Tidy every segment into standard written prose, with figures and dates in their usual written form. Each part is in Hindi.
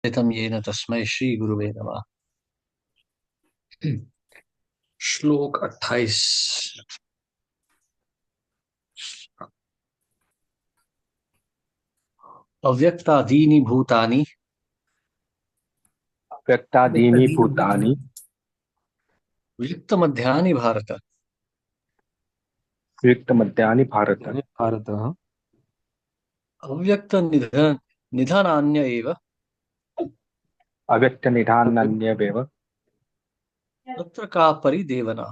तं येन तस्मै श्री गुरुवे नमः। श्लोक 28। अव्यक्तादीनि भूतानि व्यक्तादीनि भूतानि व्यक्तमध्यानि भारत वित्तमद्यानि भारत भारतः अव्यक्त निधनान्य एव अव्यक्तनिधानान्यवेव तत्र का परिदेवना।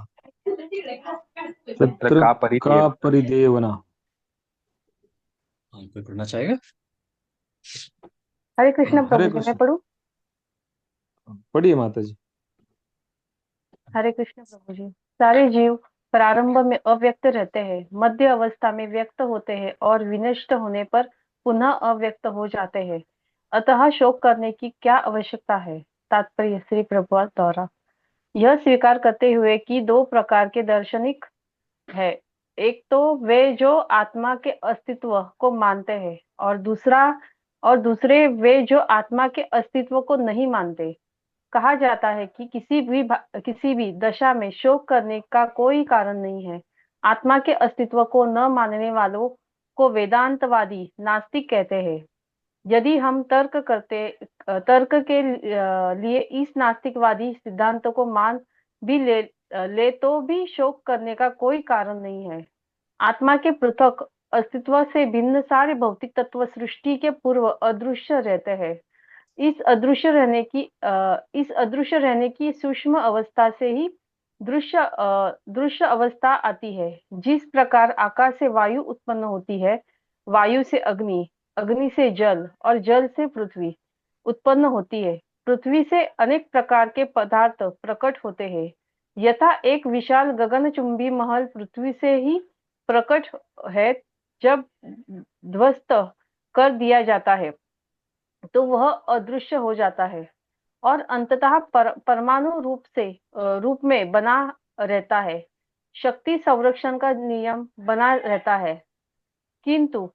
तत्र तत्र का का परिदेव। परिदेवना। कोई पढ़ना चाहेगा? हरे कृष्ण हरे प्रभु जी, मैं कृष्ण। पढ़ूं? पढ़िए माता जी। हरे कृष्ण प्रभु जी। सारे जीव प्रारंभ में अव्यक्त रहते हैं, मध्य अवस्था में व्यक्त होते हैं और विनष्ट होने पर पुनः अव्यक्त हो जाते हैं। अतः शोक करने की क्या आवश्यकता है। तात्पर्य श्री प्रभुपाद द्वारा यह स्वीकार करते हुए कि दो प्रकार के दार्शनिक है। एक तो वे जो आत्मा के अस्तित्व को मानते हैं और दूसरे वे जो आत्मा के अस्तित्व को नहीं मानते। कहा जाता है कि किसी भी दशा में शोक करने का कोई कारण नहीं है। आत्मा के अस्तित्व को न मानने वालों को वेदांतवादी नास्तिक कहते हैं। यदि हम तर्क के लिए इस नास्तिकवादी सिद्धांतों को मान भी ले तो भी शोक करने का कोई कारण नहीं है। आत्मा के पृथक अस्तित्व से भिन्न सारे भौतिक तत्व सृष्टि के पूर्व अदृश्य रहते हैं। इस अदृश्य रहने की सूक्ष्म अवस्था से ही दृश्य अवस्था आती है। जिस प्रकार आकाश से वायु उत्पन्न होती है, वायु से अग्नि, अग्नि से जल और जल से पृथ्वी उत्पन्न होती है। पृथ्वी से अनेक प्रकार के पदार्थ प्रकट होते हैं। यथा एक विशाल गगनचुंबी महल पृथ्वी से ही प्रकट है। जब ध्वस्त कर दिया जाता है तो वह अदृश्य हो जाता है और अंततः परमाणु रूप में बना रहता है। शक्ति संरक्षण का नियम बना रहता है, किंतु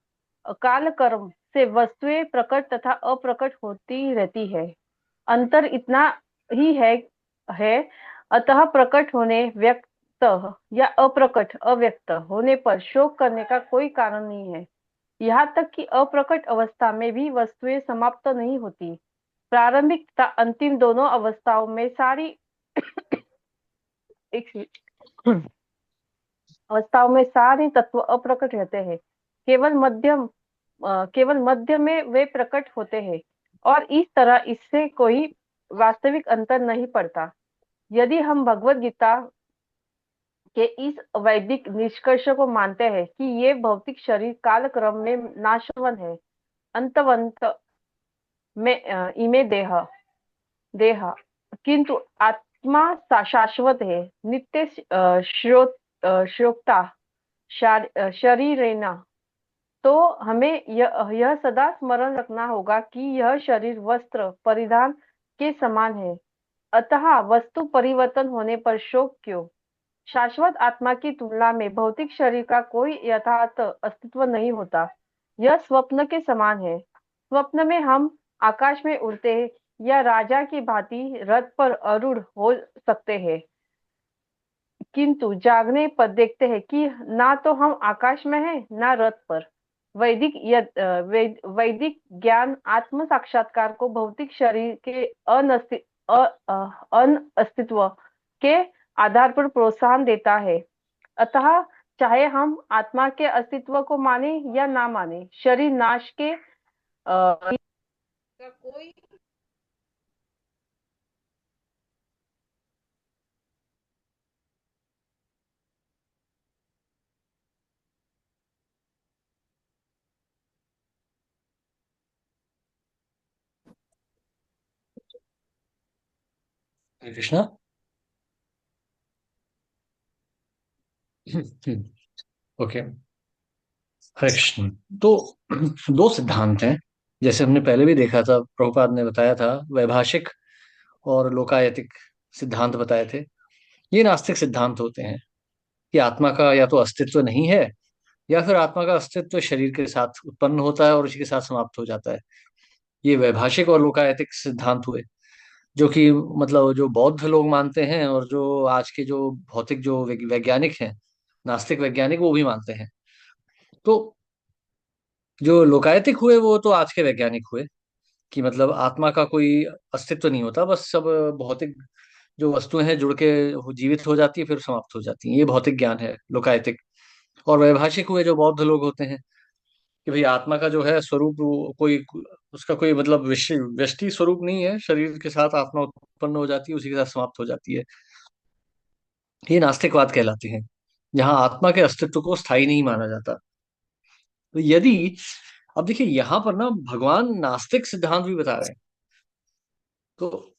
काल कर्म से वस्तुएं प्रकट तथा अप्रकट होती रहती है। अंतर इतना ही है। अतः प्रकट होने व्यक्त या अप्रकट अव्यक्त होने पर शोक करने का कोई कारण नहीं है। यहाँ तक कि अप्रकट अवस्था में भी वस्तुएं समाप्त नहीं होती। प्रारंभिक तथा अंतिम दोनों अवस्थाओं में सारे तत्व अप्रकट रहते हैं। केवल मध्य में वे प्रकट होते हैं और इस तरह इससे कोई वास्तविक अंतर नहीं पड़ता। यदि हम भगवत गीता के इस वैदिक निष्कर्ष को मानते हैं कि ये भौतिक शरीर कालक्रम में नाशवन है, अंतवंत में इमे देह किंतु आत्मा शाश्वत है, नित्य श्रोता शरीरेण। तो हमें यह सदा स्मरण रखना होगा कि यह शरीर वस्त्र परिधान के समान है। अतः वस्तु परिवर्तन होने पर शोक क्यों। शाश्वत आत्मा की तुलना में भौतिक शरीर का कोई यथार्थ अस्तित्व नहीं होता। यह स्वप्न के समान है। स्वप्न में हम आकाश में उड़ते या राजा की भांति रथ पर आरूढ़ हो सकते हैं, किंतु जागने पर देखते हैं कि ना तो हम आकाश में हैं ना रथ पर। वैदिक ज्ञान आत्म साक्षात्कार को भौतिक शरीर के अनअस्तित्व के आधार पर प्रोत्साहन देता है। अतः चाहे हम आत्मा के अस्तित्व को माने या ना माने, शरीर नाश के का कोई हरे कृष्णा। ओके। हरे कृष्ण। तो दो सिद्धांत हैं, जैसे हमने पहले भी देखा था, प्रभुपाद ने बताया था, वैभाषिक और लोकायतिक सिद्धांत बताए थे। ये नास्तिक सिद्धांत होते हैं कि आत्मा का या तो अस्तित्व नहीं है या फिर आत्मा का अस्तित्व शरीर के साथ उत्पन्न होता है और उसी के साथ समाप्त हो जाता है। ये वैभाषिक और लोकायतिक सिद्धांत हुए, जो कि मतलब जो बौद्ध लोग मानते हैं और जो आज के जो भौतिक जो वैज्ञानिक हैं, नास्तिक वैज्ञानिक, वो भी मानते हैं। तो जो लोकायतिक हुए वो तो आज के वैज्ञानिक हुए, कि मतलब आत्मा का कोई अस्तित्व नहीं होता, बस सब भौतिक जो वस्तुएं हैं जुड़ के जीवित हो जाती है फिर समाप्त हो जाती हैं, ये भौतिक ज्ञान है लोकायतिक। और वैभाषिक हुए जो बौद्ध लोग होते हैं, कि भाई आत्मा का जो है स्वरूप कोई, उसका कोई मतलब व्यष्टि स्वरूप नहीं है, शरीर के साथ आत्मा उत्पन्न हो जाती है, उसी के साथ समाप्त हो जाती है। ये नास्तिकवाद कहलाते हैं, जहाँ आत्मा के अस्तित्व को स्थायी नहीं माना जाता। तो यदि, अब देखिए यहाँ पर ना भगवान नास्तिक सिद्धांत भी बता रहे हैं। तो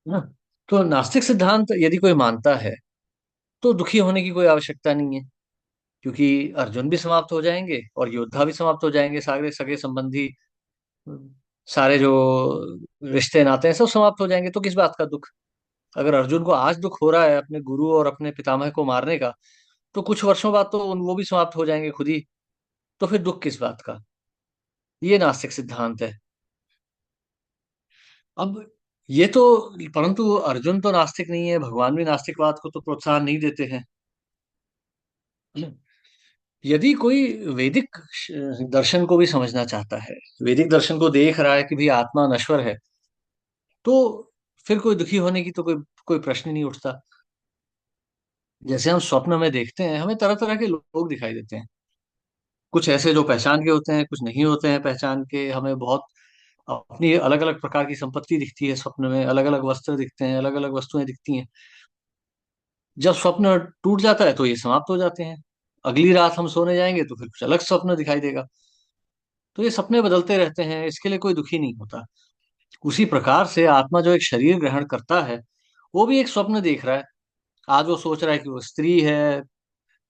ना, तो नास्तिक सिद्धांत यदि कोई मानता है तो दुखी होने की कोई आवश्यकता नहीं है, क्योंकि अर्जुन भी समाप्त हो जाएंगे और योद्धा भी समाप्त हो जाएंगे, सारे सगे संबंधी, सारे जो रिश्ते नाते हैं सब समाप्त हो जाएंगे, तो किस बात का दुख। अगर अर्जुन को आज दुख हो रहा है अपने गुरु और अपने पितामह को मारने का, तो कुछ वर्षों बाद तो वो भी समाप्त हो जाएंगे खुद ही, तो फिर दुख किस बात का। ये नास्तिक सिद्धांत है। अब ये तो, परंतु अर्जुन तो नास्तिक नहीं है, भगवान भी नास्तिकवाद को तो प्रोत्साहन नहीं देते हैं। यदि कोई वैदिक दर्शन को भी समझना चाहता है, वैदिक दर्शन को देख रहा है कि भी आत्मा नश्वर है, तो फिर कोई दुखी होने की तो कोई कोई प्रश्न ही नहीं उठता। जैसे हम स्वप्न में देखते हैं, हमें तरह तरह के लोग दिखाई देते हैं, कुछ ऐसे जो पहचान के होते हैं, कुछ नहीं होते हैं पहचान के। हमें बहुत अपनी अलग अलग प्रकार की संपत्ति दिखती है स्वप्न में, अलग अलग वस्त्र दिखते हैं, अलग अलग वस्तुएं दिखती हैं। जब स्वप्न टूट जाता है तो ये समाप्त हो जाते हैं, अगली रात हम सोने जाएंगे तो फिर कुछ अलग स्वप्न दिखाई देगा। तो ये सपने बदलते रहते हैं, इसके लिए कोई दुखी नहीं होता। उसी प्रकार से आत्मा जो एक शरीर ग्रहण करता है, वो भी एक स्वप्न देख रहा है। आज वो सोच रहा है कि वो स्त्री है,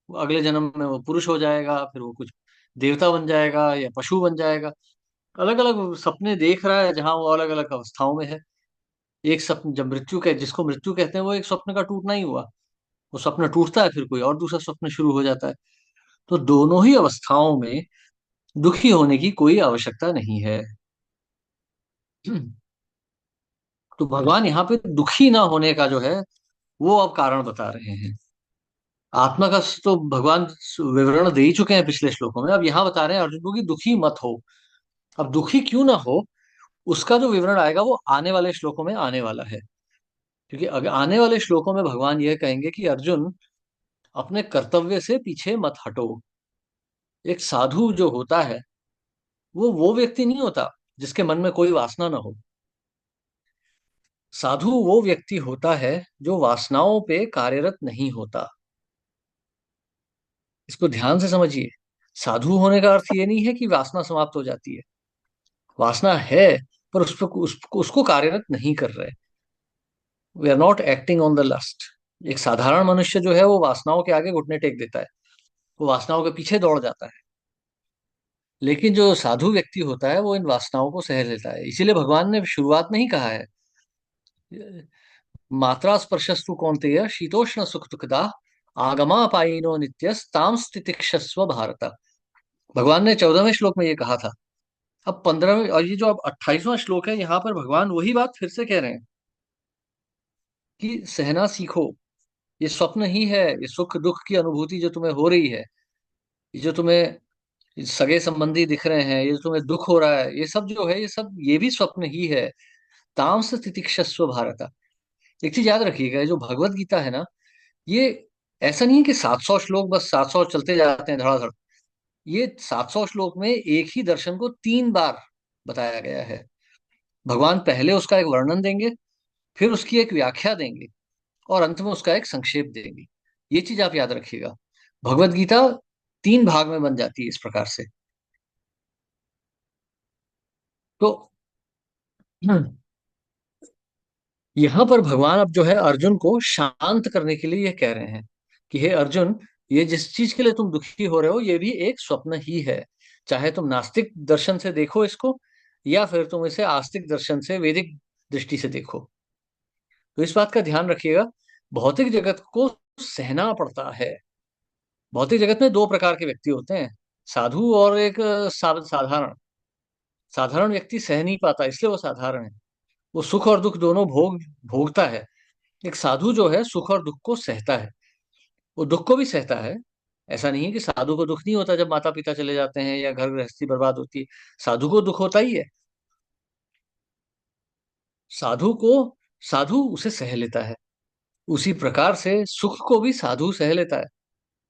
अगले जन्म में वो पुरुष हो जाएगा, फिर वो कुछ देवता बन जाएगा या पशु बन जाएगा। अलग अलग सपने देख रहा है, जहां वो अलग अलग अवस्थाओं में है। एक स्वप्न जब मृत्यु के जिसको मृत्यु कहते हैं, वो एक स्वप्न का टूटना ही हुआ। वो स्वप्न टूटता है फिर कोई और दूसरा स्वप्न शुरू हो जाता है। तो दोनों ही अवस्थाओं में दुखी होने की कोई आवश्यकता नहीं है। तो भगवान यहाँ पे दुखी ना होने का जो है वो अब कारण बता रहे हैं। आत्मा का तो भगवान विवरण दे ही चुके हैं पिछले श्लोकों में, अब यहाँ बता रहे हैं अर्जुन को कि दुखी मत हो। अब दुखी क्यों ना हो, उसका जो विवरण आएगा वो आने वाले श्लोकों में आने वाला है। क्योंकि अगर आने वाले श्लोकों में भगवान यह कहेंगे कि अर्जुन, अपने कर्तव्य से पीछे मत हटो। एक साधु जो होता है, वो व्यक्ति नहीं होता जिसके मन में कोई वासना ना हो। साधु वो व्यक्ति होता है जो वासनाओं पे कार्यरत नहीं होता। इसको ध्यान से समझिए। साधु होने का अर्थ ये नहीं है कि वासना समाप्त हो जाती है। वासना है, पर उसको कार्यरत नहीं कर रहे। We are not acting on the lust. एक साधारण मनुष्य जो है वो वासनाओं के आगे घुटने टेक देता है, वो वासनाओं के पीछे दौड़ जाता है। लेकिन जो साधु व्यक्ति होता है वो इन वासनाओं को सह लेता है। इसीलिए भगवान ने शुरुआत में ही कहा है, मात्रा स्पर्शस्तु कौन्तेय शीतोष्ण सुख दुखदा आगमा पाइनो नित्यस्ताम स्थितिक्षस्व भारत। भगवान ने 14वें श्लोक में ये कहा था। अब 15वें और ये जो अब 28वां श्लोक है, यहाँ पर भगवान वही बात फिर से कह रहे हैं कि सहना सीखो। ये स्वप्न ही है, ये सुख दुख की अनुभूति जो तुम्हें हो रही है, ये जो तुम्हें सगे संबंधी दिख रहे हैं, ये जो तुम्हें दुख हो रहा है, ये सब जो है ये सब ये भी स्वप्न ही है। तामस तितिक्षस्व भारत। एक चीज याद रखिएगा, ये जो भगवत गीता है ना, ये ऐसा नहीं है कि 700 श्लोक बस 700 चलते जाते हैं धड़ाधड़। ये 700 श्लोक में एक ही दर्शन को 3 बार बताया गया है। भगवान पहले उसका एक वर्णन देंगे, फिर उसकी एक व्याख्या देंगे, और अंत में उसका एक संक्षेप देंगे। ये चीज आप याद रखिएगा। भगवत गीता 3 भाग में बन जाती है इस प्रकार से। तो यहाँ पर भगवान अब जो है अर्जुन को शांत करने के लिए यह कह रहे हैं कि हे अर्जुन, ये जिस चीज के लिए तुम दुखी हो रहे हो ये भी एक स्वप्न ही है। चाहे तुम नास्तिक दर्शन से देखो इसको, या फिर तुम इसे आस्तिक दर्शन से, वैदिक दृष्टि से देखो। तो इस बात का ध्यान रखिएगा, भौतिक जगत को सहना पड़ता है। भौतिक जगत में 2 प्रकार के व्यक्ति होते हैं, साधु और एक साधारण साधारण व्यक्ति सह नहीं पाता, इसलिए वो साधारण है। वो सुख और दुख दोनों भोगता है। एक साधु जो है सुख और दुख को सहता है, वो दुख को भी सहता है। ऐसा नहीं है कि साधु को दुख नहीं होता जब माता पिता चले जाते हैं या घर गृहस्थी बर्बाद होती है। साधु को दुख होता ही है। साधु को साधु उसे सह लेता है। उसी प्रकार से सुख को भी साधु सह लेता है।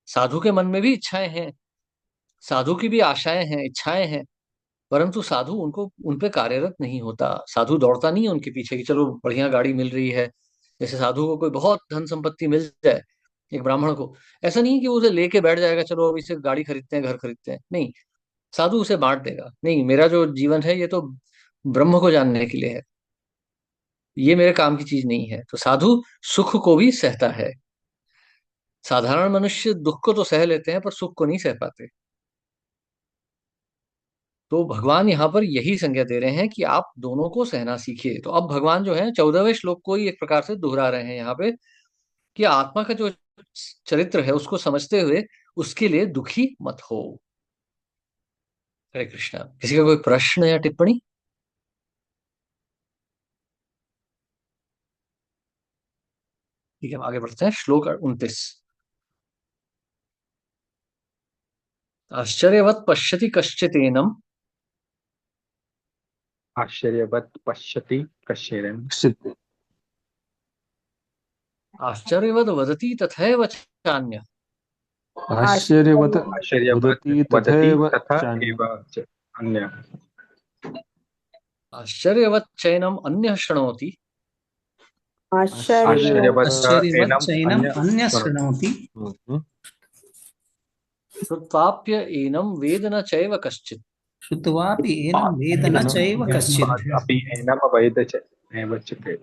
साधु के मन में भी इच्छाएं हैं, साधु की भी आशाएं हैं, इच्छाएं हैं, परंतु साधु उनको उन पे कार्यरत नहीं होता। साधु दौड़ता नहीं है उनके पीछे कि चलो बढ़िया गाड़ी मिल रही है। जैसे साधु को कोई बहुत धन संपत्ति मिल जाए, एक ब्राह्मण को, ऐसा नहीं है कि वो उसे लेके बैठ जाएगा, चलो अब इसे गाड़ी खरीदते हैं, घर खरीदते हैं, नहीं। साधु उसे बांट देगा, नहीं मेरा जो जीवन है ये तो ब्रह्म को जानने के लिए है, ये मेरे काम की चीज नहीं है। तो साधु सुख को भी सहता है। साधारण मनुष्य दुख को तो सह लेते हैं पर सुख को नहीं सह पाते। तो भगवान यहाँ पर यही संज्ञा दे रहे हैं कि आप दोनों को सहना सीखिए। तो अब भगवान जो है 14वें श्लोक को ही एक प्रकार से दोहरा रहे हैं यहाँ पे, कि आत्मा का जो चरित्र है उसको समझते हुए उसके लिए दुखी मत हो। हरे कृष्णा। किसी का कोई प्रश्न या टिप्पणी? ठीक है, हम आगे बढ़ते हैं। श्लोक 29। आश्चर्यवत् पश्यति कश्चिदेनम् आश्चर्यवत् पश्यति कश्चिदेन कश्चित् आश्चर्यवद् वदति तथैव चान्यः। आश्चर्यवत् आश्चर्यवत् वदति वदति तथैव तथा चान्यः। एव च अन्यः। आश्चर्यवत् चैनम् अन्यः शृणोति आश्चर्यवत् आश्चर्यवत् एनम् चैनम् अन्यः अन्यः शृणोति। शृणोति हम्म। श्रुत्वाप्य एनं वेद न चैव कश्चित्। श्रुत्वापि एनं वेद न चैव कश्चित्। अपि एनम् वेद च एव चिते।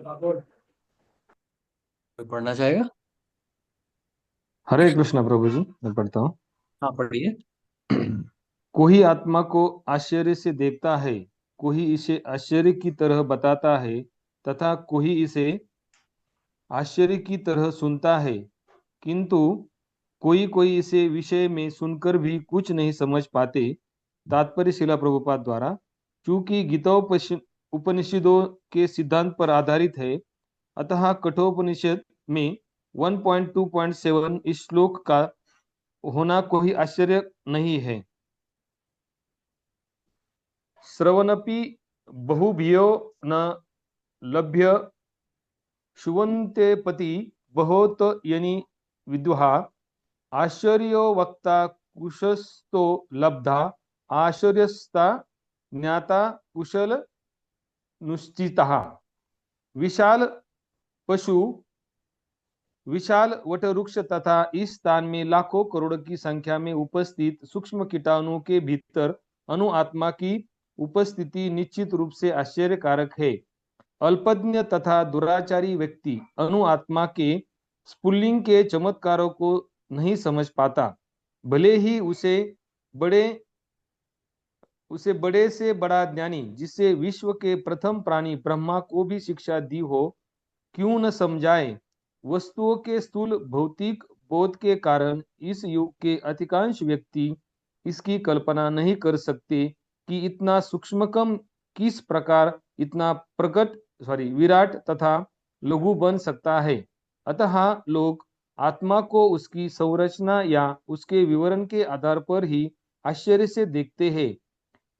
कोई पढ़ना चाहेगा? हरे कृष्णा प्रभु जी, मैं पढ़ता हूँ। हाँ पढ़िए। कोई आत्मा को आश्चर्य से देखता है, कोई इसे आश्चर्य की तरह बताता है, तथा कोई इसे आश्चर्य की तरह सुनता है, किंतु कोई कोई इसे विषय में सुनकर भी कुछ नहीं समझ पाते। तात्पर्य शिला प्रभुपाद द्वारा, चूंकि गीता उपनिषदों के सिद्धांत पर आधारित है, अतः कठोपनिषद में 1.2.7 इस श्लोक का होना कोई आश्चर्य नहीं है। श्रवणपि बहुभियो न लभ्य शुवन्ते पति बहुत यनि विद्वहा आश्चर्यो वक्ता कुशस्तो लब्धा आश्चर्यस्ता ज्ञाता कुशल नुश्चितः। विशाल पशु, विशाल वटवृक्ष तथा इस स्थान में लाखों करोड़ की संख्या में उपस्थित सूक्ष्म कीटाणुओं के भीतर अणु आत्मा की उपस्थिति निश्चित रूप से आश्चर्यकारक है। अल्पज्ञ तथा दुराचारी व्यक्ति अणु आत्मा के स्फुल्लिंग के चमत्कारों को नहीं समझ पाता, भले ही उसे बड़े से बड़ा ज्ञानी जिसे विश्व के प्रथम प्राणी ब्रह्मा को भी शिक्षा दी हो क्यों न समझाए। वस्तुओं के स्थूल भौतिक बोध के कारण इस युग के अधिकांश व्यक्ति इसकी कल्पना नहीं कर सकते कि इतना सूक्ष्मकम किस प्रकार इतना विराट तथा लघु बन सकता है। अतः लोग आत्मा को उसकी संरचना या उसके विवरण के आधार पर ही आश्चर्य से देखते हैं।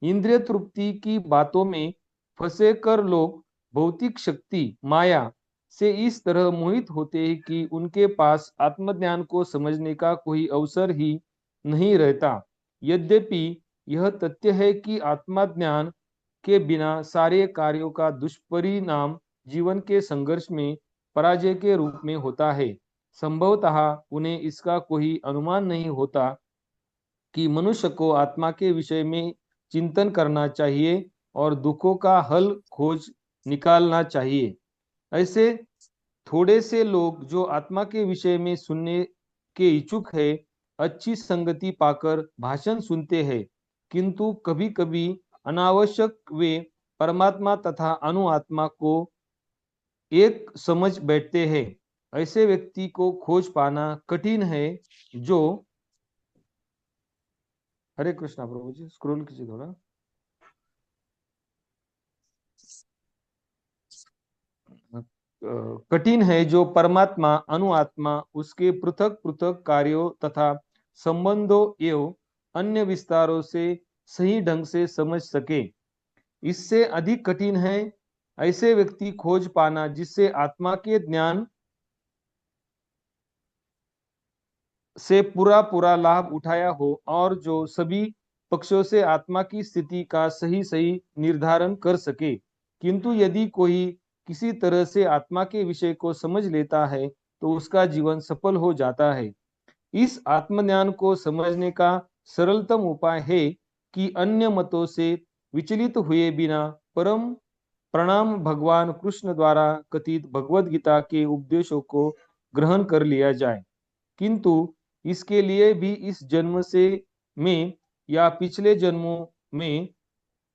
इंद्रिय तृप्ति की बातों में फंसे कर लोग भौतिक शक्ति माया से इस तरह मोहित होते हैं कि उनके पास आत्मज्ञान को समझने का कोई अवसर ही नहीं रहता। यद्यपि यह तथ्य है कि आत्मज्ञान के बिना सारे कार्यों का दुष्परिणाम जीवन के संघर्ष में पराजय के रूप में होता है। संभवतः उन्हें इसका कोई अनुमान नहीं होता कि मनुष्य को आत्मा के विषय में चिंतन करना चाहिए और दुखों का हल खोज निकालना चाहिए। ऐसे थोड़े से लोग जो आत्मा के विषय में सुनने के इच्छुक है, अच्छी संगति पाकर भाषण सुनते हैं, किंतु कभी कभी अनावश्यक वे परमात्मा तथा अनु आत्मा को एक समझ बैठते हैं। ऐसे व्यक्ति को खोज पाना कठिन है जो हरे कृष्णा प्रभु जी, स्क्रॉल कीजिए थोड़ा। कठिन है जो परमात्मा अनुआत्मा उसके पृथक पृथक कार्यों तथा संबंधों एवं अन्य विस्तारों से सही ढंग से समझ सके। इससे अधिक कठिन है ऐसे व्यक्ति खोज पाना जिससे आत्मा के ज्ञान से पूरा पूरा लाभ उठाया हो और जो सभी पक्षों से आत्मा की स्थिति का सही सही निर्धारण कर सके। किंतु यदि कोई किसी तरह से आत्मा के विषय को समझ लेता है तो उसका जीवन सफल हो जाता है। इस आत्मज्ञान को समझने का सरलतम उपाय है कि अन्य मतों से विचलित हुए बिना परम प्रणाम भगवान कृष्ण द्वारा कथित भगवत गीता के उपदेशों को ग्रहण कर लिया जाए। किंतु इसके लिए भी इस जन्म से में या पिछले जन्मों में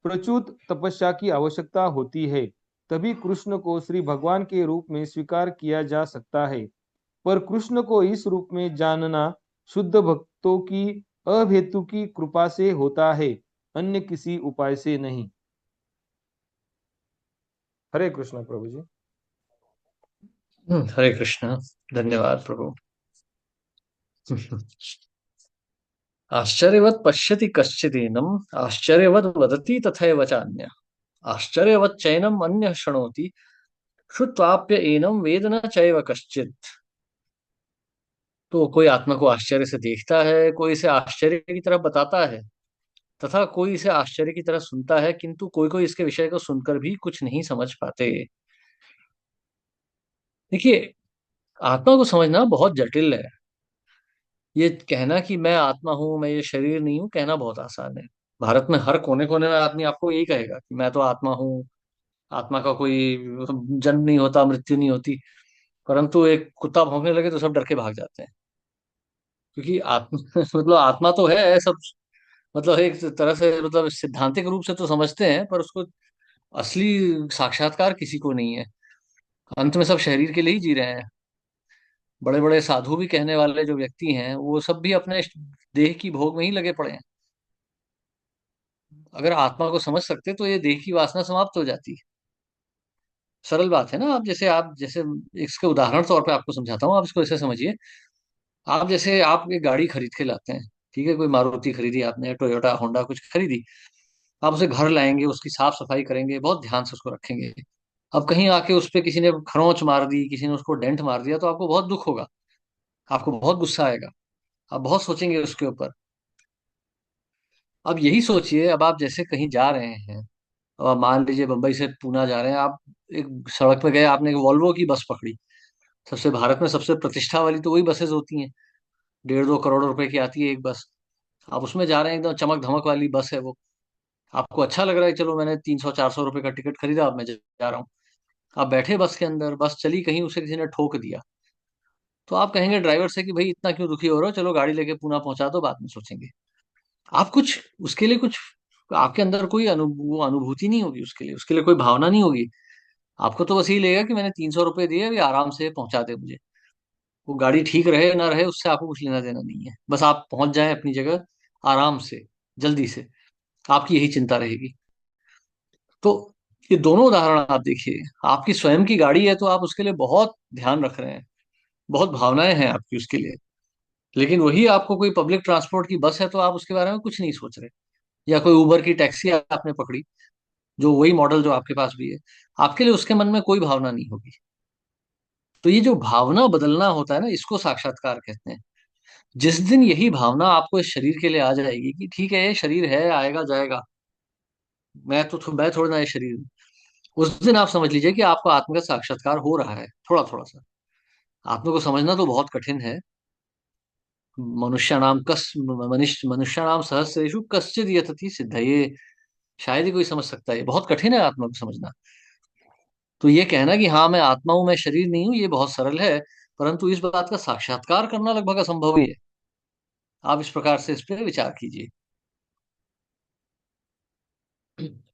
प्रचुर तपस्या की आवश्यकता होती है। तभी कृष्ण को श्री भगवान के रूप में स्वीकार किया जा सकता है। पर कृष्ण को इस रूप में जानना शुद्ध भक्तों की अहेतु की कृपा से होता है, अन्य किसी उपाय से नहीं। हरे कृष्ण प्रभु जी। हरे कृष्णा। धन्यवाद प्रभु। आश्चर्यवत् पश्यति कश्चिदेनम् आश्चर्यवत् वदति तथैव चान्यः आश्चर्यवत् चैनम् अन्यः शृणोति श्रुत्वाप्य एनम् वेद न चैव कश्चित्। तो कोई आत्मा को आश्चर्य से देखता है, कोई इसे आश्चर्य की तरफ बताता है, तथा कोई इसे आश्चर्य की तरह सुनता है, किंतु कोई कोई इसके विषय को सुनकर भी कुछ नहीं समझ पाते। देखिए, आत्मा को समझना बहुत जटिल है। ये कहना कि मैं आत्मा हूं, मैं ये शरीर नहीं हूं, कहना बहुत आसान है। भारत में हर कोने कोने में आदमी आपको यही कहेगा कि मैं तो आत्मा हूँ, आत्मा का कोई जन्म नहीं होता, मृत्यु नहीं होती। परंतु एक कुत्ता भौंकने लगे तो सब डर के भाग जाते हैं, क्योंकि आत्मा मतलब आत्मा तो है सब। मतलब एक तरह से मतलब सिद्धांतिक रूप से तो समझते हैं, पर उसको असली साक्षात्कार किसी को नहीं है। अंत में सब शरीर के लिए ही जी रहे हैं। बड़े बड़े साधु भी कहने वाले जो व्यक्ति हैं, वो सब भी अपने देह की भोग में ही लगे पड़े हैं। अगर आत्मा को समझ सकते तो ये देह की वासना समाप्त हो जाती। सरल बात है ना। आप जैसे इसके उदाहरण तौर पे आपको समझाता हूँ, आप इसको ऐसे समझिए। आप जैसे आप एक गाड़ी खरीद के लाते हैं, ठीक है, कोई मारुति खरीदी आपने, टोयोटा होंडा कुछ खरीदी। आप उसे घर लाएंगे, उसकी साफ सफाई करेंगे, बहुत ध्यान से उसको रखेंगे। अब कहीं आके उस पे किसी ने खरोंच मार दी, किसी ने उसको डेंट मार दिया, तो आपको बहुत दुख होगा, आपको बहुत गुस्सा आएगा, आप बहुत सोचेंगे उसके ऊपर। अब यही सोचिए, अब आप जैसे कहीं जा रहे हैं, अब आप मान लीजिए बंबई से पूना जा रहे हैं, आप एक सड़क पे गए, आपने एक वॉल्वो की बस पकड़ी। सबसे भारत में सबसे प्रतिष्ठा वाली तो वही बसेज होती हैं, 1.5-2 करोड़ रुपए की आती है एक बस। आप उसमें जा रहे हैं, एकदम चमक धमक वाली बस है वो। आपको अच्छा लग रहा है, चलो मैंने 300-400 रुपए का टिकट खरीदा, अब मैं जा रहा हूँ। आप बैठे बस के अंदर, बस चली कहीं, उसे किसी ने ठोक दिया, तो आप कहेंगे ड्राइवर से कि भाई इतना क्यों दुखी हो रहे हो, चलो गाड़ी लेके पुणे पहुंचा दो, बाद में सोचेंगे। आप कुछ उसके लिए कुछ आपके अंदर कोई अनुभूति नहीं होगी, उसके लिए कोई भावना नहीं होगी। आपको तो बस यही लगेगा कि मैंने 300 रुपए दिए, अभी आराम से पहुंचा दे मुझे। वो गाड़ी ठीक रहे ना रहे, उससे आपको कुछ लेना देना नहीं है, बस आप पहुंच जाएं अपनी जगह आराम से, जल्दी से। आपकी यही चिंता रहेगी। तो ये दोनों उदाहरण आप देखिए। आपकी स्वयं की गाड़ी है तो आप उसके लिए बहुत ध्यान रख रहे हैं, बहुत भावनाएं हैं आपकी उसके लिए। लेकिन वही आपको कोई पब्लिक ट्रांसपोर्ट की बस है तो आप उसके बारे में कुछ नहीं सोच रहे। या कोई उबर की टैक्सी आपने पकड़ी, जो वही मॉडल जो आपके पास भी है, आपके लिए उसके मन में कोई भावना नहीं होगी। तो ये जो भावना बदलना होता है ना, इसको साक्षात्कार कहते हैं। जिस दिन यही भावना आपको इस शरीर के लिए आ जाएगी कि ठीक है ये शरीर है, आएगा जाएगा, मैं थोड़ा ना ये शरीर हूं, उस दिन आप समझ लीजिए कि आपको आत्म का साक्षात्कार हो रहा है, थोड़ा थोड़ा सा। आत्मा को समझना तो बहुत कठिन है। मनुष्याणाम सहस्रेषु कश्चिद यतति सिद्धये। शायद ही कोई समझ सकता है, ये बहुत कठिन है आत्मा को समझना। तो ये कहना कि हाँ मैं आत्मा हूं, मैं शरीर नहीं हूं, ये बहुत सरल है। परंतु इस बात का साक्षात्कार करना लगभग असंभव ही है। आप इस प्रकार से इस पर विचार कीजिए।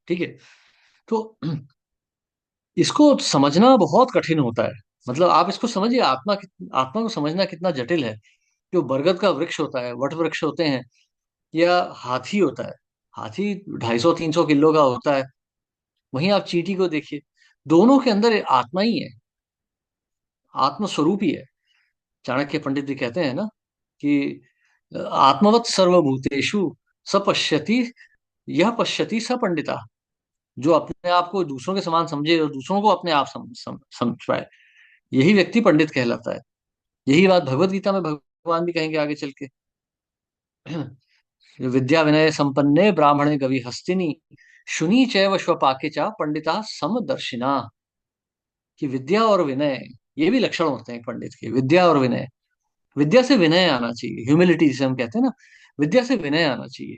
ठीक है। तो इसको समझना बहुत कठिन होता है। मतलब आप इसको समझिए, आत्मा को समझना कितना जटिल है। जो बरगद का वृक्ष होता है, वट वृक्ष होते हैं, या हाथी होता है। हाथी 250-300 किलो का होता है। वहीं आप चींटी को देखिए, दोनों के अंदर आत्मा ही है, आत्म स्वरूप ही है। चाणक्य पंडित जी कहते हैं ना कि आत्मवत सर्वभूतेषु स पश्यति, यह पश्यति स पंडिता। जो अपने आप को दूसरों के समान समझे और दूसरों को अपने आप समझ पाए, यही व्यक्ति पंडित कहलाता है। यही बात भगवत गीता में भगवान भी कहेंगे आगे चल के। विद्या विनय संपन्ने ब्राह्मणे गवि हस्तिनी, शुनी चैव स्वपाके चा पंडिता समदर्शिना। कि विद्या और विनय, ये भी लक्षण होते हैं एक पंडित के, विद्या और विनय। विद्या से विनय आना चाहिए, ह्यूमिलिटी जिसे हम कहते हैं ना, विद्या से विनय आना चाहिए।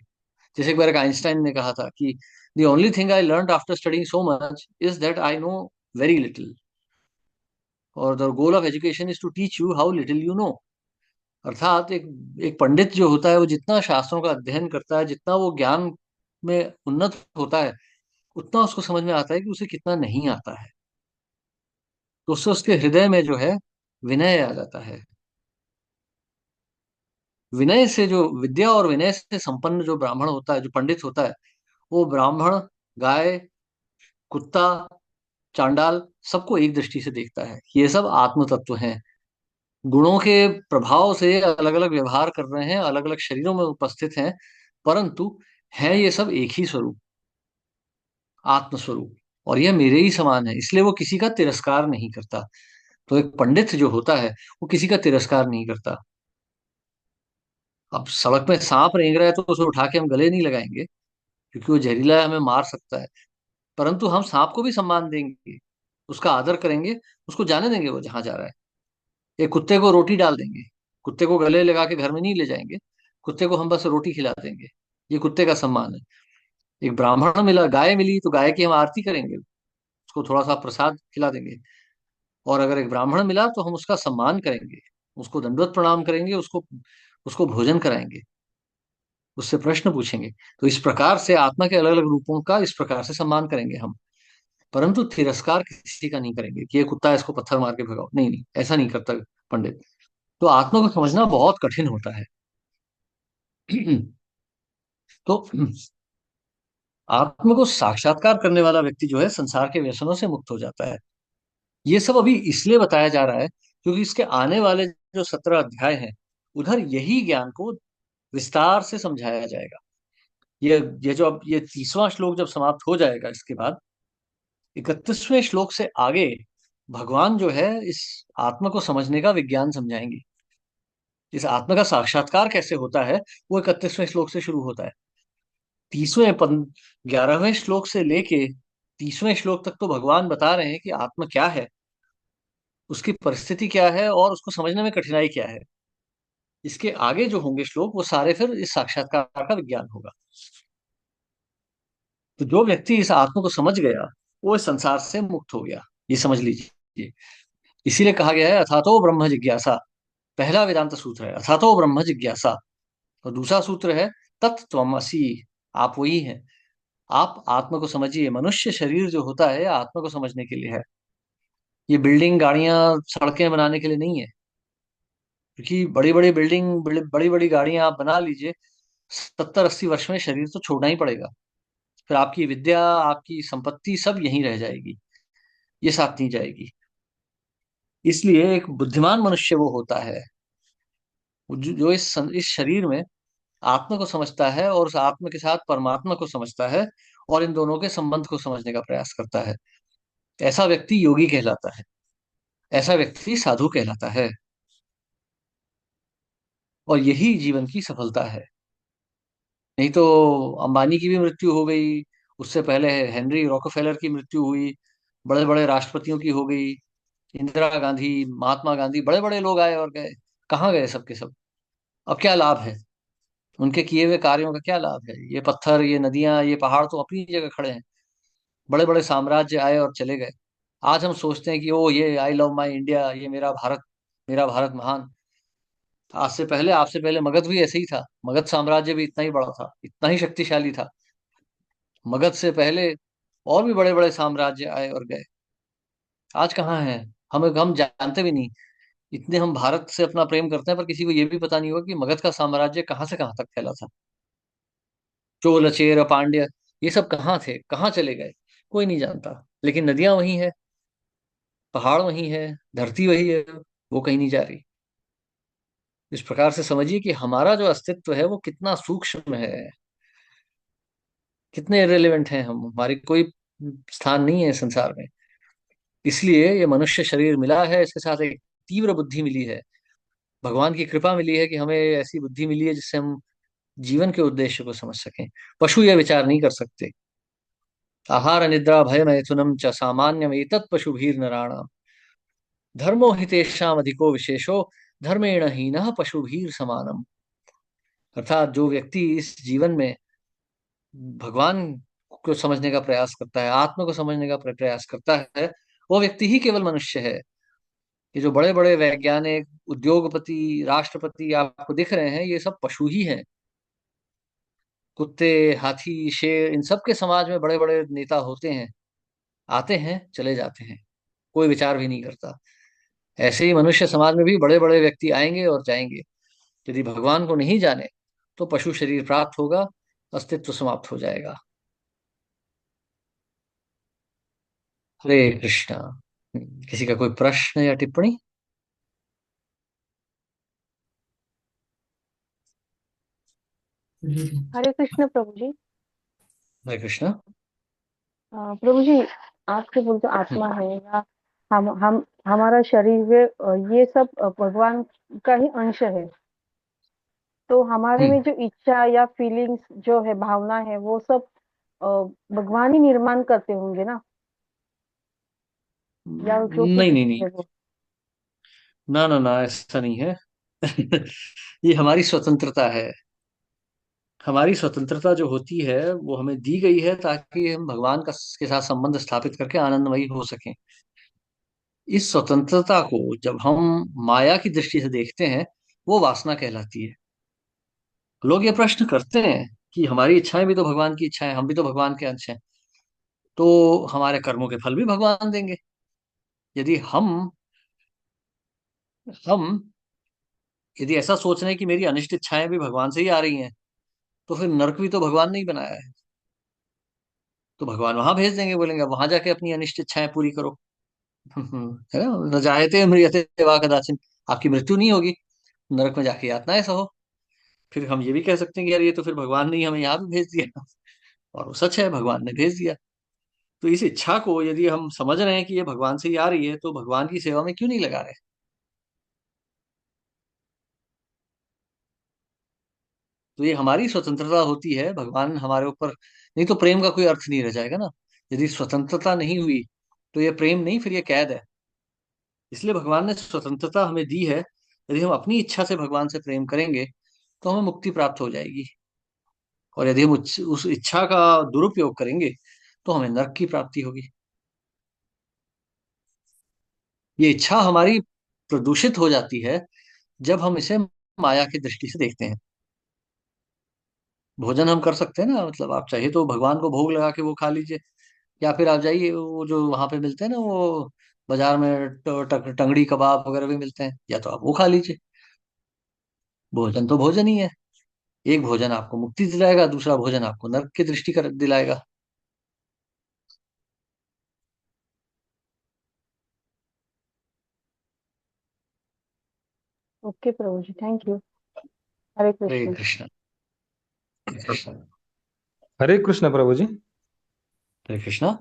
जैसे एक बार एक आइंस्टाइन ने कहा था कि the only thing I learn after studying so much is that I know very little, और the goal of education is to teach you how little you know. अर्थात एक एक पंडित जो होता है वो जितना शास्त्रों का अध्ययन करता है, जितना वो ज्ञान में उन्नत होता है, उतना उसको समझ में आता है कि उसे कितना नहीं आता है। तो उससे उसके हृदय में जो है विनय आ जाता है। विनय से जो, विद्या और विनय से संपन्न जो ब्राह्मण होता है, जो पंडित होता है, वो ब्राह्मण, गाय, कुत्ता, चांडाल सबको एक दृष्टि से देखता है। ये सब आत्म तत्व हैं। गुणों के प्रभाव से अलग अलग व्यवहार कर रहे हैं, अलग अलग शरीरों में उपस्थित हैं, परंतु है ये सब एक ही स्वरूप, आत्म स्वरूप। और यह मेरे ही समान है, इसलिए वो किसी का तिरस्कार नहीं करता। तो एक पंडित जो होता है वो किसी का तिरस्कार नहीं करता। अब सड़क में सांप रेंग रहा है तो उसे उठा के हम गले नहीं लगाएंगे, क्योंकि वो जहरीला है, हमें मार सकता है। परंतु हम सांप को भी सम्मान देंगे, उसका आदर करेंगे, उसको जाने देंगे वो जहां जा रहा है। एक कुत्ते को रोटी डाल देंगे, कुत्ते को गले लगा के घर में नहीं ले जाएंगे, कुत्ते को हम बस रोटी खिला देंगे। ये कुत्ते का सम्मान है। एक ब्राह्मण मिला, गाय मिली, तो गाय की हम आरती करेंगे, उसको थोड़ा सा प्रसाद खिला देंगे। और अगर एक ब्राह्मण मिला तो हम उसका सम्मान करेंगे, उसको दंडवत प्रणाम करेंगे, उसको उसको भोजन कराएंगे, उससे प्रश्न पूछेंगे। तो इस प्रकार से आत्मा के अलग अलग रूपों का इस प्रकार से सम्मान करेंगे हम। परंतु तिरस्कार किसी का नहीं करेंगे कि ये कुत्ता है, इसको पत्थर मार के भगाओ, नहीं नहीं, ऐसा नहीं करता पंडित। तो आत्मा को समझना बहुत कठिन होता है। तो आत्मा को साक्षात्कार करने वाला व्यक्ति जो है संसार के व्यसनों से मुक्त हो जाता है। ये सब अभी इसलिए बताया जा रहा है क्योंकि इसके आने वाले जो 17 अध्याय हैं, उधर यही ज्ञान को विस्तार से समझाया जाएगा। ये जो अब ये 30वां श्लोक जब समाप्त हो जाएगा, इसके बाद 31वें श्लोक से आगे भगवान जो है इस आत्मा को समझने का विज्ञान समझाएंगे। इस आत्मा का साक्षात्कार कैसे होता है वो 31वें श्लोक से शुरू होता है। 11वें श्लोक से लेके 30वें श्लोक तक तो भगवान बता रहे हैं कि आत्मा क्या है, उसकी परिस्थिति क्या है और उसको समझने में कठिनाई क्या है। इसके आगे जो होंगे श्लोक वो सारे फिर इस साक्षात्कार का विज्ञान होगा। तो जो व्यक्ति इस आत्मा को समझ गया वो इस संसार से मुक्त हो गया, ये समझ लीजिए। इसीलिए कहा गया है अथातो ब्रह्म जिज्ञासा। पहला वेदांत सूत्र है अथातो ब्रह्म जिज्ञासा, और दूसरा सूत्र है तत्त्वमसि, आप वही हैं। आप आत्मा को समझिए। मनुष्य शरीर जो होता है आत्मा को समझने के लिए है। ये बिल्डिंग, गाड़ियां, सड़कें बनाने के लिए नहीं है। क्योंकि बड़ी बड़ी बिल्डिंग, बड़ी बड़ी गाड़ियां आप बना लीजिए, 70-80 वर्ष में शरीर तो छोड़ना ही पड़ेगा। फिर आपकी विद्या, आपकी संपत्ति सब यहीं रह जाएगी, ये साथ नहीं जाएगी। इसलिए एक बुद्धिमान मनुष्य वो होता है जो इस शरीर में आत्मा को समझता है और उस आत्मा के साथ परमात्मा को समझता है और इन दोनों के संबंध को समझने का प्रयास करता है। ऐसा व्यक्ति योगी कहलाता है, ऐसा व्यक्ति साधु कहलाता है। और यही जीवन की सफलता है। नहीं तो अंबानी की भी मृत्यु हो गई, उससे पहले हेनरी रॉकफेलर की मृत्यु हुई, बड़े बड़े राष्ट्रपतियों की हो गई, इंदिरा गांधी, महात्मा गांधी, बड़े बड़े लोग आए और गए। कहाँ गए सबके सब? अब क्या लाभ है उनके किए हुए कार्यों का? क्या लाभ है? ये पत्थर, ये नदियां, ये पहाड़ तो अपनी जगह खड़े हैं। बड़े बड़े साम्राज्य आए और चले गए। आज हम सोचते हैं कि ओ ये आई लव माई इंडिया, ये मेरा भारत, मेरा भारत महान। आज से पहले, आपसे पहले मगध भी ऐसे ही था। मगध साम्राज्य भी इतना ही बड़ा था, इतना ही शक्तिशाली था। मगध से पहले और भी बड़े बड़े साम्राज्य आए और गए। आज कहाँ है? हम जानते भी नहीं। इतने हम भारत से अपना प्रेम करते हैं पर किसी को ये भी पता नहीं होगा कि मगध का साम्राज्य कहाँ से कहाँ तक फैला था। चोल चेर पांड्य, ये सब कहाँ थे, कहाँ चले गए, कोई नहीं जानता। लेकिन नदियां वही है, पहाड़ वही है, धरती वही है, वो कहीं नहीं जा रही। इस प्रकार से समझिए कि हमारा जो अस्तित्व है वो कितना सूक्ष्म है, कितने इरेलीवेंट हैं हम, हमारी कोई स्थान नहीं है संसार में। इसलिए ये मनुष्य शरीर मिला है, इसके साथ एक तीव्र बुद्धि मिली है, भगवान की कृपा मिली है कि हमें ऐसी बुद्धि मिली है जिससे हम जीवन के उद्देश्य को समझ सकें। पशु यह विचार नहीं कर सकते। आहार निद्रा भय मैथुनम च सामान्यम एतत् पशुभीर नराणाम, धर्मो हितेषाम अधिको विशेषो धर्मेण हीनः पशुभीर समानम। अर्थात जो व्यक्ति इस जीवन में भगवान को समझने का प्रयास करता है, आत्मा को समझने का प्रयास करता है, वो व्यक्ति ही केवल मनुष्य है। ये जो बड़े बड़े वैज्ञानिक, उद्योगपति, राष्ट्रपति आपको दिख रहे हैं, ये सब पशु ही हैं। कुत्ते, हाथी, शेर, इन सब के समाज में बड़े बड़े नेता होते हैं, आते हैं चले जाते हैं, कोई विचार भी नहीं करता। ऐसे ही मनुष्य समाज में भी बड़े बड़े व्यक्ति आएंगे और जाएंगे। यदि भगवान को नहीं जाने तो पशु शरीर प्राप्त होगा, अस्तित्व समाप्त हो जाएगा। हरे कृष्णा। किसी का कोई प्रश्न या टिप्पणी? हरे कृष्ण प्रभु जी। हरे कृष्णा। प्रभु जी, आपके वो जो आत्मा है या हम हमारा शरीर है, ये सब भगवान का ही अंश है। तो हमारे में हम्म। जो इच्छा या फीलिंग्स जो है, भावना है, वो सब अ, भगवान ही निर्माण करते होंगे ना, या जो कुछ नहीं नहीं नहीं, है वो। ना ना ना, ऐसा नहीं है। ये हमारी स्वतंत्रता है। हमारी स्वतंत्रता जो होती है वो हमें दी गई है ताकि हम भगवान का के साथ संबंध स्थापित करके आनंदमयी हो सकें। इस स्वतंत्रता को जब हम माया की दृष्टि से देखते हैं, वो वासना कहलाती है। लोग ये प्रश्न करते हैं कि हमारी इच्छाएं भी तो भगवान की इच्छाएं, हम भी तो भगवान के अंश हैं, तो हमारे कर्मों के फल भी भगवान देंगे। यदि हम यदि ऐसा सोच रहे हैं कि मेरी अनिष्ट इच्छाएं भी भगवान से ही आ रही हैं, तो फिर नरक भी तो भगवान ने ही बनाया है। तो भगवान वहां भेज देंगे, बोलेंगे वहां जाके अपनी अनिष्ट इच्छाएं पूरी करो। है ना, न जायते म्रियते वा कदाचिन, आपकी मृत्यु नहीं होगी, नरक में जाके यातनाएं सहो। फिर हम ये भी कह सकते हैं कि यार ये तो फिर भगवान ने ही हमें यहाँ भी भेज दिया, और वो सच है, भगवान ने भेज दिया। तो इस इच्छा को यदि हम समझ रहे हैं कि ये भगवान से ही आ रही है, तो भगवान की सेवा में क्यों नहीं लगा रहे? तो ये हमारी स्वतंत्रता होती है, भगवान हमारे ऊपर, नहीं तो प्रेम का कोई अर्थ नहीं रह जाएगा ना। यदि स्वतंत्रता नहीं हुई तो ये प्रेम नहीं, फिर ये कैद है। इसलिए भगवान ने स्वतंत्रता हमें दी है। यदि हम अपनी इच्छा से भगवान से प्रेम करेंगे तो हमें मुक्ति प्राप्त हो जाएगी, और यदि हम उस इच्छा का दुरुपयोग करेंगे तो हमें नरक की प्राप्ति होगी। ये इच्छा हमारी प्रदूषित हो जाती है जब हम इसे माया की दृष्टि से देखते हैं। भोजन हम कर सकते हैं ना, मतलब आप चाहिए तो भगवान को भोग लगा के वो खा लीजिए, या फिर आप जाइए, वो जो वहां पे मिलते हैं ना, वो बाजार में टंगड़ी कबाब वगैरह भी मिलते हैं, या तो आप वो खा लीजिए। भोजन तो भोजन ही है। एक भोजन आपको मुक्ति दिलाएगा, दूसरा भोजन आपको नरक की दृष्टि कर दिलाएगा। ओके प्रभु जी, थैंक यू। हरे हरे कृष्ण। कृष्ण। हरे कृष्ण। हरे कृष्ण प्रभु जी। हरे कृष्ण। अ,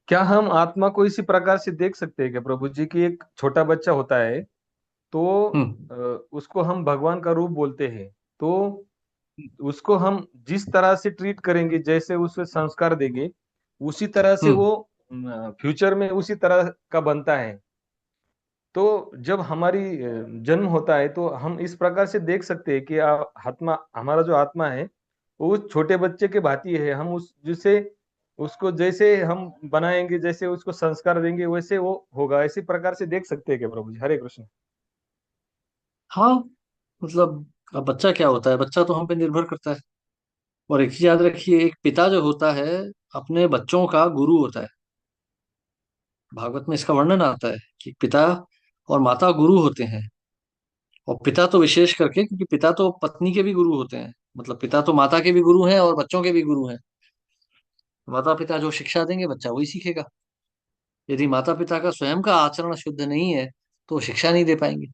क्या हम आत्मा को इसी प्रकार से देख सकते हैं कि प्रभु जी की एक छोटा बच्चा होता है, तो हम्म। अ, उसको हम भगवान का रूप बोलते हैं। तो उसको हम जिस तरह से ट्रीट करेंगे, जैसे उसे संस्कार देंगे, उसी तरह से हम्म। वो फ्यूचर में उसी तरह का बनता है। तो जब हमारी जन्म होता है, तो हम इस प्रकार से देख सकते हैं कि आत्मा, हमारा जो आत्मा है वो उस छोटे बच्चे के भांति है। हम उस जिसे उसको जैसे हम बनाएंगे, जैसे उसको संस्कार देंगे, वैसे वो होगा। इसी प्रकार से देख सकते हैं क्या प्रभु जी? हरे कृष्ण। हाँ, मतलब अब बच्चा क्या होता है, बच्चा तो हम पे निर्भर करता है। और एक चीज याद रखिए, एक पिता जो होता है अपने बच्चों का गुरु होता है। भागवत में इसका वर्णन आता है कि पिता और माता गुरु होते हैं। और पिता तो विशेष करके, क्योंकि पिता तो पत्नी के भी गुरु होते हैं। मतलब पिता तो माता के भी गुरु हैं और बच्चों के भी गुरु हैं। माता पिता जो शिक्षा देंगे बच्चा वही सीखेगा। यदि माता पिता का स्वयं का आचरण शुद्ध नहीं है तो वो शिक्षा नहीं दे पाएंगे।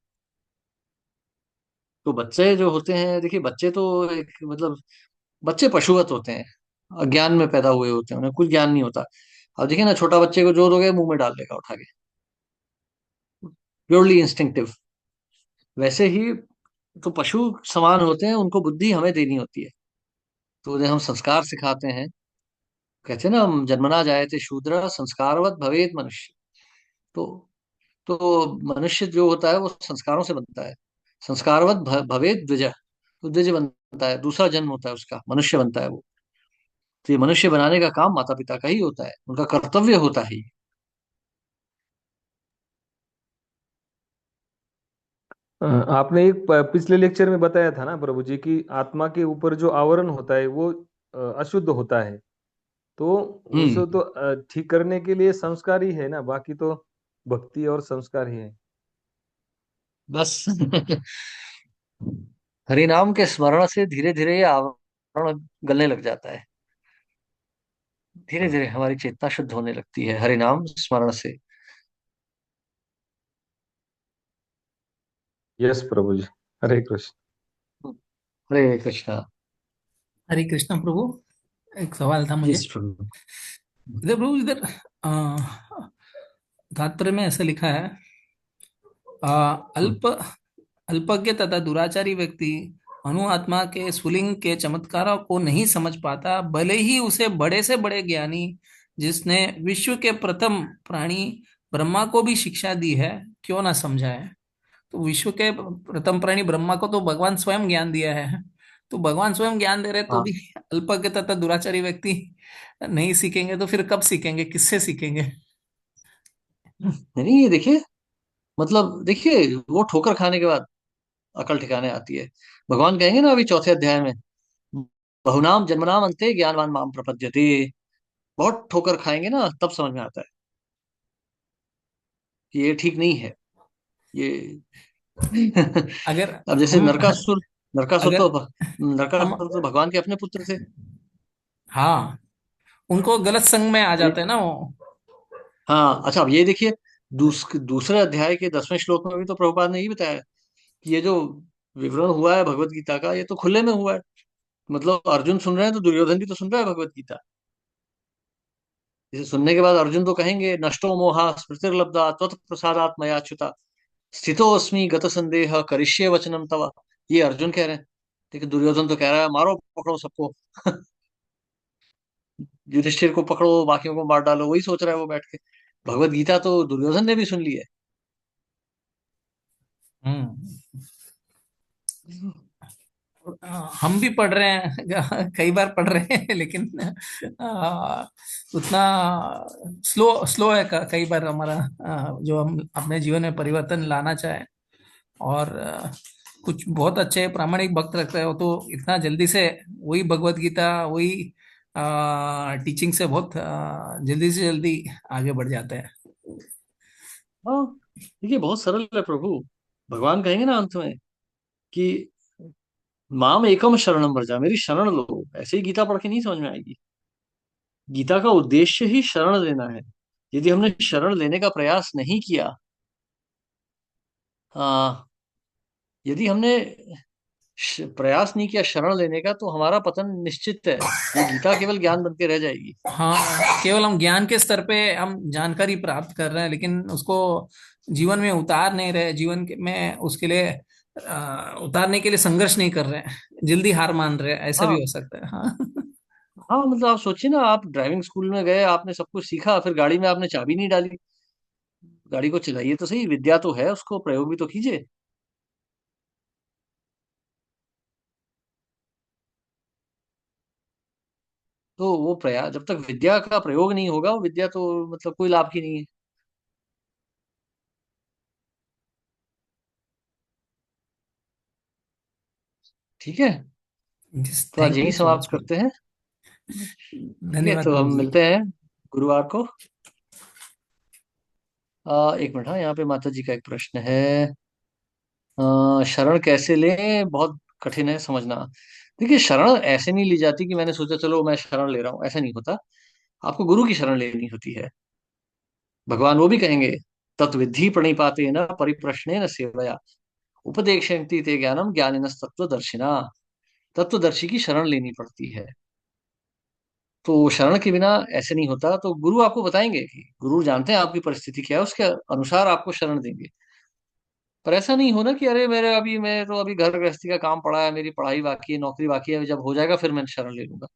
तो बच्चे जो होते हैं, देखिए बच्चे तो एक मतलब बच्चे पशुवत होते हैं, अज्ञान में पैदा हुए होते हैं, उन्हें कुछ ज्ञान नहीं होता। अब देखिए ना, छोटा बच्चे को जो दोगे मुंह में डाल देगा उठा के, प्योरली इंस्टिंक्टिव। वैसे ही तो पशु समान होते हैं, उनको बुद्धि हमें देनी होती है। तो उन्हें हम संस्कार सिखाते हैं। कहते हैं ना, हम जन्मना जायते शूद्र संस्कारवत भवेत मनुष्य। तो मनुष्य जो होता है वो संस्कारों से बनता है। संस्कारवत भवेत द्विज, तो द्विज बनता है, दूसरा जन्म होता है उसका, मनुष्य बनता है वो। तो ये मनुष्य बनाने का काम माता पिता का ही होता है, उनका कर्तव्य होता है। आपने एक पिछले लेक्चर में बताया था ना प्रभु जी की आत्मा के ऊपर जो आवरण होता है वो अशुद्ध होता है। तो उसे हम्म। तो ठीक करने के लिए संस्कार ही है ना, बाकी तो भक्ति और संस्कार ही है। बस हरि नाम के स्मरण से धीरे धीरे ये आवरण गलने लग जाता है। धीरे धीरे हमारी चेतना शुद्ध होने लगती है हरि नाम स्मरण से। यस प्रभु जी। हरे कृष्ण। हरे कृष्णा। हरे कृष्ण प्रभु। एक सवाल था जी मुझे प्रभु। इधर प्रभु, इधर तात्पर्य में ऐसा लिखा है, अल्प अल्पज्ञ तथा दुराचारी व्यक्ति अणु आत्मा के स्फुलिंग के चमत्कारों को नहीं समझ पाता, भले ही उसे बड़े से बड़े ज्ञानी जिसने विश्व के प्रथम प्राणी ब्रह्मा को भी शिक्षा दी है क्यों ना समझाए। तो विश्व के प्रथम प्राणी ब्रह्मा को तो भगवान स्वयं ज्ञान दिया है, तो भगवान स्वयं ज्ञान दे रहे तो हाँ, भी अल्पज्ञ तथा दुराचारी व्यक्ति नहीं सीखेंगे तो फिर कब सीखेंगे, किससे सीखेंगे? नहीं ये देखिए, मतलब देखिए, वो ठोकर खाने के बाद अकल ठिकाने आती है। भगवान कहेंगे ना अभी चौथे अध्याय में, बहुनाम जन्मनाम अंते ज्ञानवान माम प्रपद्यते। बहुत ठोकर खाएंगे ना तब समझ में आता है कि ये ठीक नहीं है ये। अगर अब जैसे हम नरकासुर, अगर हम नरकासुर तो भगवान के अपने पुत्र थे। हाँ, उनको गलत संग में आ जाते हैं ना वो। हाँ अच्छा, अब ये देखिए, दूसरे अध्याय के 10वें श्लोक में भी तो प्रभुपाद ने यही बताया कि ये जो विवरण हुआ है भगवत गीता का, ये तो खुले में हुआ है। मतलब अर्जुन सुन रहे हैं तो दुर्योधन भी तो सुन रहा है भगवत गीता। इसे सुनने के बाद अर्जुन तो कहेंगे, नष्टो मोहा स्मृतिर्लब्धा त्वत् प्रसादात् मया च्युता स्थितोऽस्मि गत संदेह करिष्ये वचनम तव। ये अर्जुन कह रहे हैं। लेकिन दुर्योधन तो कह रहा है, मारो पकड़ो सबको। युधिष्ठिर को पकड़ो, बाकियों को मार डालो, वही सोच रहा है वो बैठ के। भगवत गीता तो दुर्योधन ने भी सुन ली है। हम्म। हम भी पढ़ रहे हैं कई बार पढ़ रहे हैं लेकिन उतना स्लो स्लो है कई बार हमारा, जो हम अपने जीवन में परिवर्तन लाना चाहे और कुछ बहुत अच्छे प्रामाणिक भक्त रखते हो तो इतना जल्दी से वही भगवत गीता वही टीचिंग से बहुत जल्दी से जल्दी आगे बढ़ जाते हैं। हाँ, देखिए बहुत सरल है प्रभु। भगवान कहेंगे ना अंत में कि माम एकम शरणम व्रजा, मेरी शरण लो। ऐसे ही गीता पढ़ के नहीं समझ में आएगी। गीता का उद्देश्य ही शरण लेना है। यदि हमने शरण लेने का प्रयास नहीं किया, आ, यदि हमने प्रयास नहीं किया शरण लेने का, तो हमारा पतन निश्चित है। ये गीता केवल ज्ञान बन के रह जाएगी। हाँ, केवल हम ज्ञान के स्तर पे हम जानकारी प्राप्त कर रहे हैं लेकिन उसको जीवन में उतार नहीं रहे, में उसके लिए उतारने के लिए संघर्ष नहीं कर रहे हैं, जल्दी हार मान रहे हैं, ऐसा भी हाँ हो सकता है। हाँ। हाँ, मतलब आप सोचिए ना, आप ड्राइविंग स्कूल में गए, आपने सब कुछ सीखा, फिर गाड़ी में आपने चाबी नहीं डाली। गाड़ी को चलाइए तो सही, विद्या तो है, उसको प्रयोग भी तो कीजिए। तो वो प्रयास, जब तक विद्या का प्रयोग नहीं होगा, वो विद्या तो मतलब कोई लाभ की नहीं है। ठीक है, तो आज थैंक यहीं यू सो समाप्त मच। करते हैं। ठीक है, धन्यवाद तो प्रभु हम जी। मिलते हैं गुरुवार को। एक मिनट, हाँ यहाँ पे माता जी का एक प्रश्न है। शरण कैसे लें, बहुत कठिन है समझना। देखिए, शरण ऐसे नहीं ली जाती कि मैंने सोचा चलो मैं शरण ले रहा हूं, ऐसा नहीं होता। आपको गुरु की शरण लेनी होती है। भगवान वो भी कहेंगे, तत्विधि प्रणिपाते न परिप्रश्ने न सेवया, उपदेक्षन्ति ते ज्ञानम ज्ञानिनस तत्वदर्शिना। तत्वदर्शी की शरण लेनी पड़ती है। तो शरण के बिना ऐसे नहीं होता। तो गुरु आपको बताएंगे कि गुरु जानते हैं आपकी परिस्थिति क्या है, उसके अनुसार आपको शरण देंगे। पर ऐसा नहीं होना कि अरे मेरे अभी मैं तो अभी घर गृहस्थी का काम पड़ा है, मेरी पढ़ाई बाकी है, नौकरी बाकी है, जब हो जाएगा फिर मैं शरण ले लूंगा।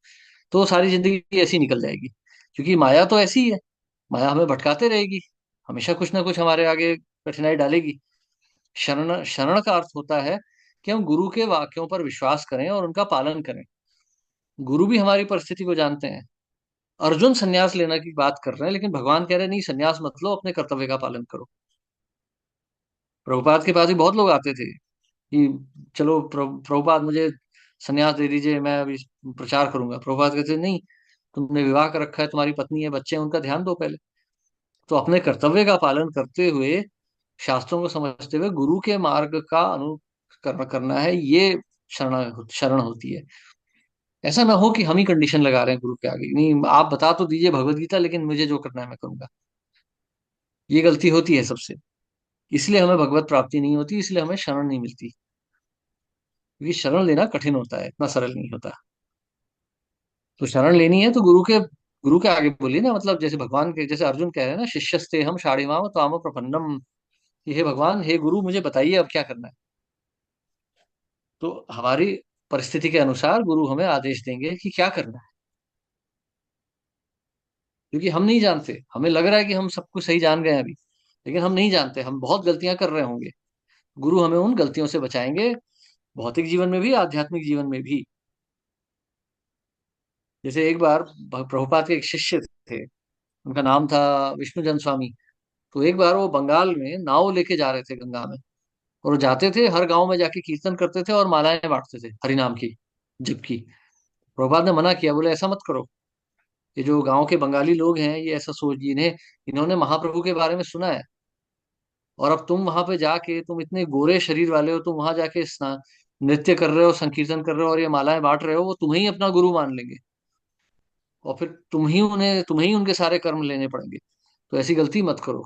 तो सारी जिंदगी ऐसी निकल जाएगी। क्योंकि माया तो ऐसी ही है। माया हमें भटकाते रहेगी, हमेशा कुछ ना कुछ हमारे आगे कठिनाई डालेगी। शरण शरण का अर्थ होता है कि हम गुरु के वाक्यों पर विश्वास करें और उनका पालन करें। गुरु भी हमारी परिस्थिति को जानते हैं। अर्जुन संन्यास लेने की बात कर रहे हैं, लेकिन भगवान कह रहे हैं नहीं, संन्यास मत लो, अपने कर्तव्य का पालन करो। प्रभुपाद के पास भी बहुत लोग आते थे कि चलो प्रभुपाद मुझे संन्यास दे दीजिए, मैं अभी प्रचार करूंगा। प्रभुपाद कहते नहीं, तुमने विवाह कर रखा है, तुम्हारी पत्नी है, बच्चे हैं, उनका ध्यान दो पहले। तो अपने कर्तव्य का पालन करते हुए, शास्त्रों को समझते हुए गुरु के मार्ग का अनुकरण करना है, ये शरण शरण होती है। ऐसा ना हो कि हम ही कंडीशन लगा रहे हैं गुरु के आगे, नहीं आप बता तो दीजिए भगवत गीता, लेकिन मुझे जो करना है मैं करूंगा। ये गलती होती है सबसे। इसलिए हमें भगवत प्राप्ति नहीं होती, इसलिए हमें शरण नहीं मिलती। क्योंकि शरण लेना कठिन होता है, इतना सरल नहीं होता। तो शरण लेनी है तो गुरु के आगे बोलिए ना। मतलब जैसे भगवान के, जैसे अर्जुन कह रहे हैं ना, शिष्यस्ते हम शाढ़िमाम त्वाम प्रपन्नम, कि हे भगवान, हे गुरु, मुझे बताइए अब क्या करना है। तो हमारी परिस्थिति के अनुसार गुरु हमें आदेश देंगे कि क्या करना है। क्योंकि हम नहीं जानते, हमें लग रहा है कि हम सब कुछ सही जान गए हैं अभी, लेकिन हम नहीं जानते, हम बहुत गलतियां कर रहे होंगे। गुरु हमें उन गलतियों से बचाएंगे, भौतिक जीवन में भी, आध्यात्मिक जीवन में भी। जैसे एक बार प्रभुपाद के एक शिष्य थे, उनका नाम था विष्णुजन स्वामी। तो एक बार वो बंगाल में नाव लेके जा रहे थे गंगा में, और वो जाते थे, हर गांव में जाके कीर्तन करते थे और मालाएं बांटते थे हरिनाम की, जप की। प्रभुपाद ने मना किया, बोले ऐसा मत करो। ये जो गांव के बंगाली लोग हैं, ये ऐसा सोच, इन्हें, इन्होंने महाप्रभु के बारे में सुना है, और अब तुम वहां पे जाके, तुम इतने गोरे शरीर वाले हो, तुम वहां जाके नृत्य कर रहे हो, संकीर्तन कर रहे हो और ये मालाएं बांट रहे हो, वो तुम्हें ही अपना गुरु मान लेंगे, और फिर तुम्हें ही उनके सारे कर्म लेने पड़ेंगे। तो ऐसी गलती मत करो।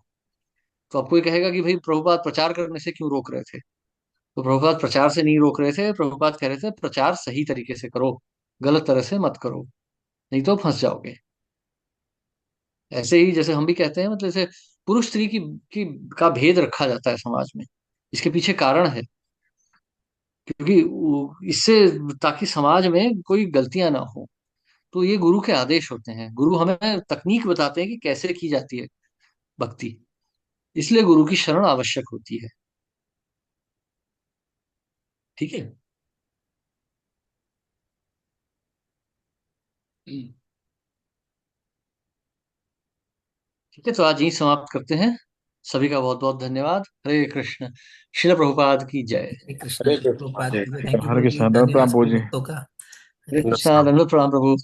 तो अब कोई कहेगा कि भाई प्रभुपाद प्रचार करने से क्यों रोक रहे थे। तो प्रभुपाद प्रचार से नहीं रोक रहे थे, प्रभुपाद कह रहे थे प्रचार सही तरीके से करो, गलत तरह से मत करो, नहीं तो फंस जाओगे। ऐसे ही जैसे हम भी कहते हैं, मतलब जैसे पुरुष स्त्री की का भेद रखा जाता है समाज में, इसके पीछे कारण है। क्योंकि इससे, ताकि समाज में कोई गलतियां ना हो। तो ये गुरु के आदेश होते हैं, गुरु हमें तकनीक बताते हैं कि कैसे की जाती है भक्ति। इसलिए गुरु की शरण आवश्यक होती है। ठीक है। ठीक है, तो आज यही समाप्त करते हैं। सभी का बहुत बहुत धन्यवाद। हरे कृष्ण। शिल प्रभुपाद की जय। हरे कृष्ण। हरे कृष्ण प्रभुपाद जय की कृष्ण। थैंक यू हर प्रभु के जी, साथ धन्यवाद प्रभु सभी जी। भक्तों का। हरे हरे कृष्णा, कृष्ण। दंडवत प्रणाम प्रभु।